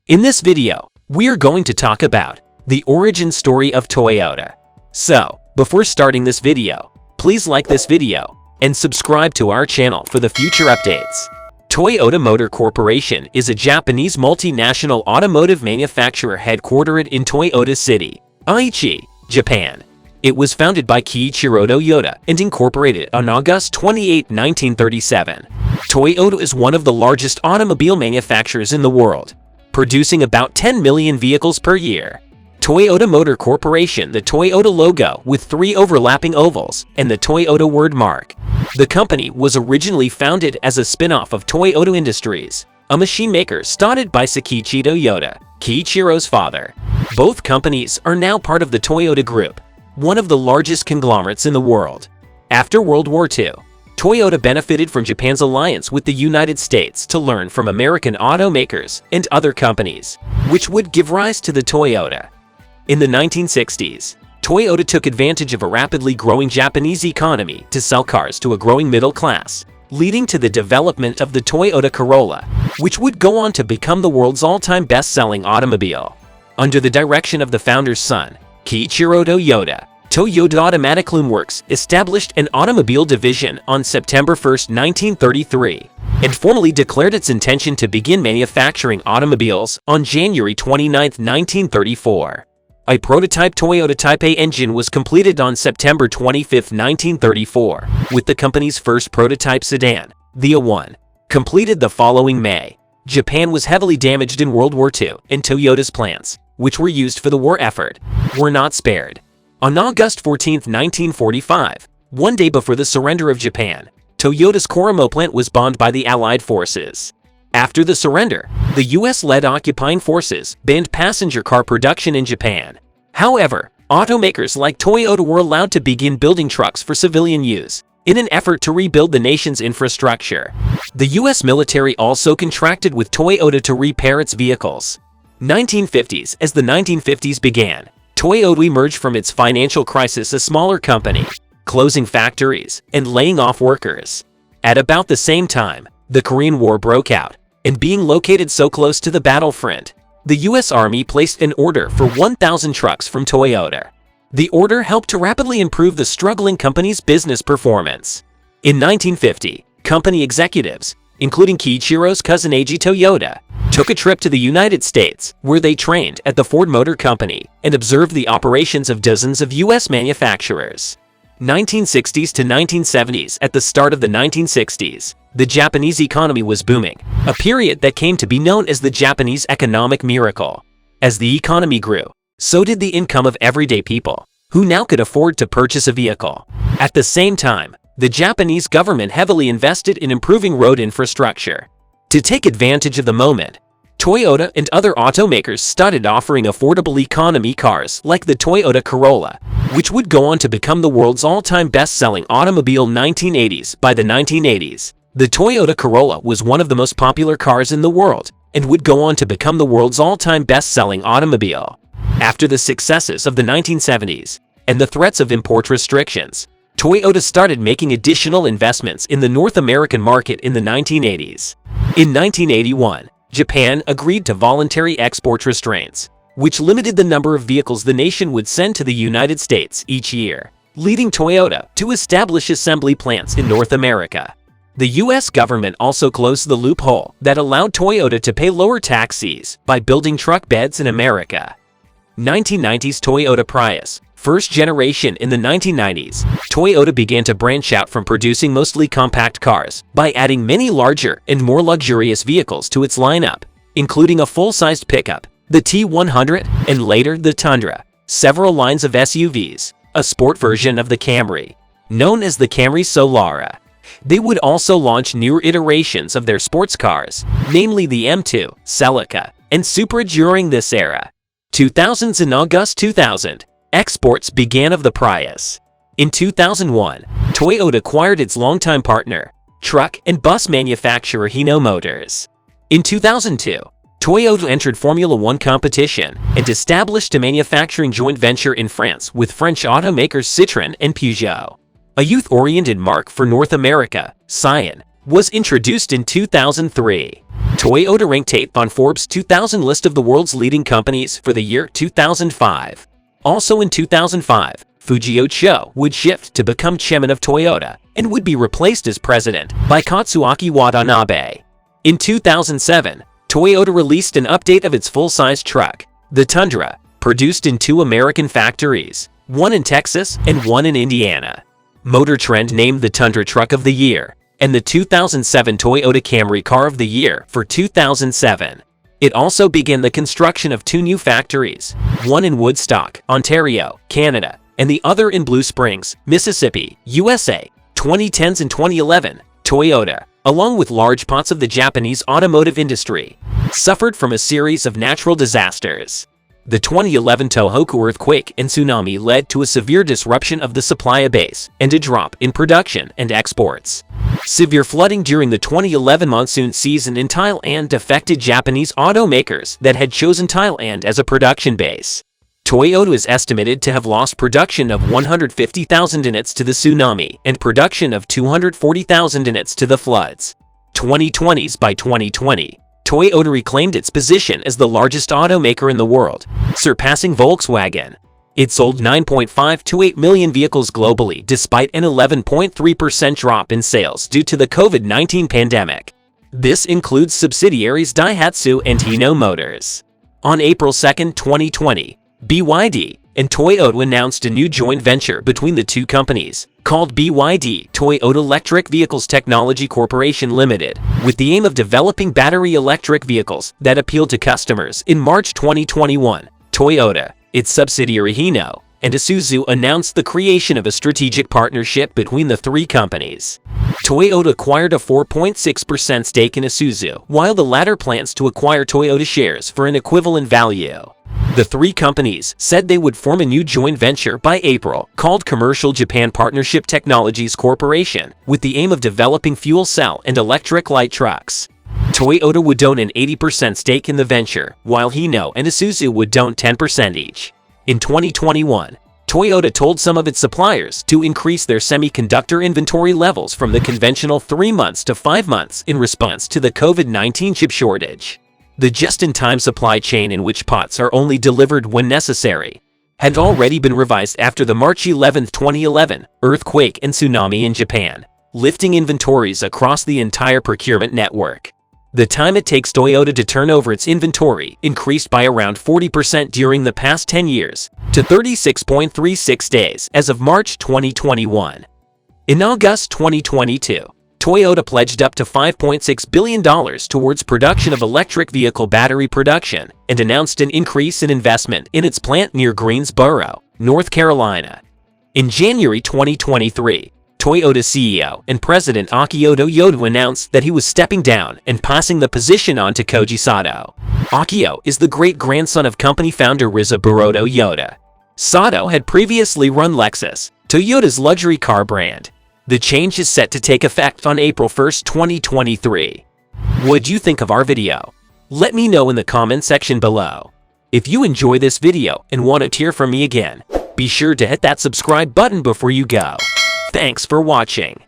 In this video, we are going to talk about the origin story of Toyota. So, before starting this video, please like this video and subscribe to our channel for the future updates. Toyota Motor Corporation is a Japanese multinational automotive manufacturer headquartered in Toyota City, Aichi, Japan. It was founded by Kiichiro Toyoda and incorporated on August 28, 1937. Toyota is one of the largest automobile manufacturers in the world, producing about 10 million vehicles per year. Toyota Motor Corporation, the Toyota logo with 3 overlapping ovals, and the Toyota word mark. The company was originally founded as a spin-off of Toyota Industries, a machine maker started by Kiichiro Toyoda, Kiichiro's father. Both companies are now part of the Toyota Group, one of the largest conglomerates in the world. After World War II, Toyota benefited from Japan's alliance with the United States to learn from American automakers and other companies, which would give rise to the Toyota. In the 1960s, Toyota took advantage of a rapidly growing Japanese economy to sell cars to a growing middle class, leading to the development of the Toyota Corolla, which would go on to become the world's all-time best-selling automobile. Under the direction of the founder's son, Kiichiro Toyoda, Toyota Automatic Works established an automobile division on September 1, 1933, and formally declared its intention to begin manufacturing automobiles on January 29, 1934. A prototype Toyota Type A engine was completed on September 25, 1934, with the company's first prototype sedan, the A1, completed the following May. Japan was heavily damaged in World War II, and Toyota's plants, which were used for the war effort, were not spared. On August 14, 1945, one day before the surrender of Japan, Toyota's Koramo plant was bombed by the Allied forces. After the surrender, the US-led occupying forces banned passenger car production in Japan. However, automakers like Toyota were allowed to begin building trucks for civilian use in an effort to rebuild the nation's infrastructure. The US military also contracted with Toyota to repair its vehicles. 1950s. As the 1950s began, Toyota emerged from its financial crisis a smaller company, closing factories and laying off workers. At about the same time, the Korean War broke out, and being located so close to the battlefront, the US Army placed an order for 1,000 trucks from Toyota. The order helped to rapidly improve the struggling company's business performance. In 1950, company executives, including Kiichiro's cousin Aichi Toyoda, took a trip to the United States, where they trained at the Ford Motor Company and observed the operations of dozens of US manufacturers. 1960s to 1970s. At the start of the 1960s, the Japanese economy was booming, a period that came to be known as the Japanese economic miracle. As the economy grew, so did the income of everyday people, who now could afford to purchase a vehicle. At the same time, the Japanese government heavily invested in improving road infrastructure. To take advantage of the moment, Toyota and other automakers started offering affordable economy cars like the Toyota Corolla, which would go on to become the world's all-time best-selling automobile. 1980s. By the 1980s, the Toyota Corolla was one of the most popular cars in the world and would go on to become the world's all-time best-selling automobile. After the successes of the 1970s and the threats of import restrictions, Toyota started making additional investments in the North American market in the 1980s. In 1981, Japan agreed to voluntary export restraints, which limited the number of vehicles the nation would send to the United States each year, leading Toyota to establish assembly plants in North America. The US government also closed the loophole that allowed Toyota to pay lower taxes by building truck beds in America. 1990s. Toyota Prius, first generation. In the 1990s, Toyota began to branch out from producing mostly compact cars by adding many larger and more luxurious vehicles to its lineup, including a full-sized pickup, the T100, and later the Tundra, several lines of SUVs, a sport version of the Camry, known as the Camry Solara. They would also launch newer iterations of their sports cars, namely the M2, Celica, and Supra during this era. 2000s. In August 2000, exports began of the Prius. In 2001, Toyota acquired its longtime partner, truck and bus manufacturer Hino Motors. In 2002, Toyota entered Formula One competition and established a manufacturing joint venture in France with French automakers Citroën and Peugeot. A youth-oriented marque for North America, Scion, was introduced in 2003. Toyota ranked 8th on Forbes' 2000 list of the world's leading companies for the year 2005. Also in 2005, Fujio Cho would shift to become chairman of Toyota and would be replaced as president by Katsuaki Watanabe. In 2007, Toyota released an update of its full-size truck, the Tundra, produced in 2 American factories, one in Texas and one in Indiana. Motor Trend named the Tundra Truck of the Year and the 2007 Toyota Camry Car of the Year for 2007. It also began the construction of 2 new factories, one in Woodstock, Ontario, Canada, and the other in Blue Springs, Mississippi, USA. 2010s and 2011, Toyota, along with large parts of the Japanese automotive industry, suffered from a series of natural disasters. The 2011 Tohoku earthquake and tsunami led to a severe disruption of the supply base and a drop in production and exports. Severe flooding during the 2011 monsoon season in Thailand affected Japanese automakers that had chosen Thailand as a production base. Toyota is estimated to have lost production of 150,000 units to the tsunami and production of 240,000 units to the floods. 2020s by 2020, Toyota reclaimed its position as the largest automaker in the world, surpassing Volkswagen. It sold 9.528 million vehicles globally despite an 11.3% drop in sales due to the COVID-19 pandemic. This includes subsidiaries Daihatsu and Hino Motors. On April 2, 2020, BYD and Toyota announced a new joint venture between the two companies, called BYD Toyota Electric Vehicles Technology Corporation Limited, with the aim of developing battery electric vehicles that appeal to customers. In March 2021, Toyota, its subsidiary Hino, and Isuzu announced the creation of a strategic partnership between the 3 companies. Toyota acquired a 4.6% stake in Isuzu, while the latter plans to acquire Toyota shares for an equivalent value. The 3 companies said they would form a new joint venture by April called Commercial Japan Partnership Technologies Corporation, with the aim of developing fuel cell and electric light trucks. Toyota would own an 80% stake in the venture, while Hino and Isuzu would own 10% each. In 2021, Toyota told some of its suppliers to increase their semiconductor inventory levels from the conventional 3 months to 5 months in response to the COVID-19 chip shortage. The just-in-time supply chain, in which parts are only delivered when necessary, had already been revised after the March 11, 2011 earthquake and tsunami in Japan, lifting inventories across the entire procurement network. The time it takes Toyota to turn over its inventory increased by around 40% during the past 10 years, to 36.36 days as of March 2021. In August 2022, Toyota pledged up to $5.6 billion towards production of electric vehicle battery production and announced an increase in investment in its plant near Greensboro, North Carolina. In January 2023, Toyota CEO and President Akio Toyoda announced that he was stepping down and passing the position on to Koji Sato. Akio is the great-grandson of company founder Rizaburo Toyoda. Sato had previously run Lexus, Toyota's luxury car brand. The change is set to take effect on April 1, 2023. What do you think of our video? Let me know in the comment section below. If you enjoy this video and want to hear from me again, be sure to hit that subscribe button before you go. Thanks for watching.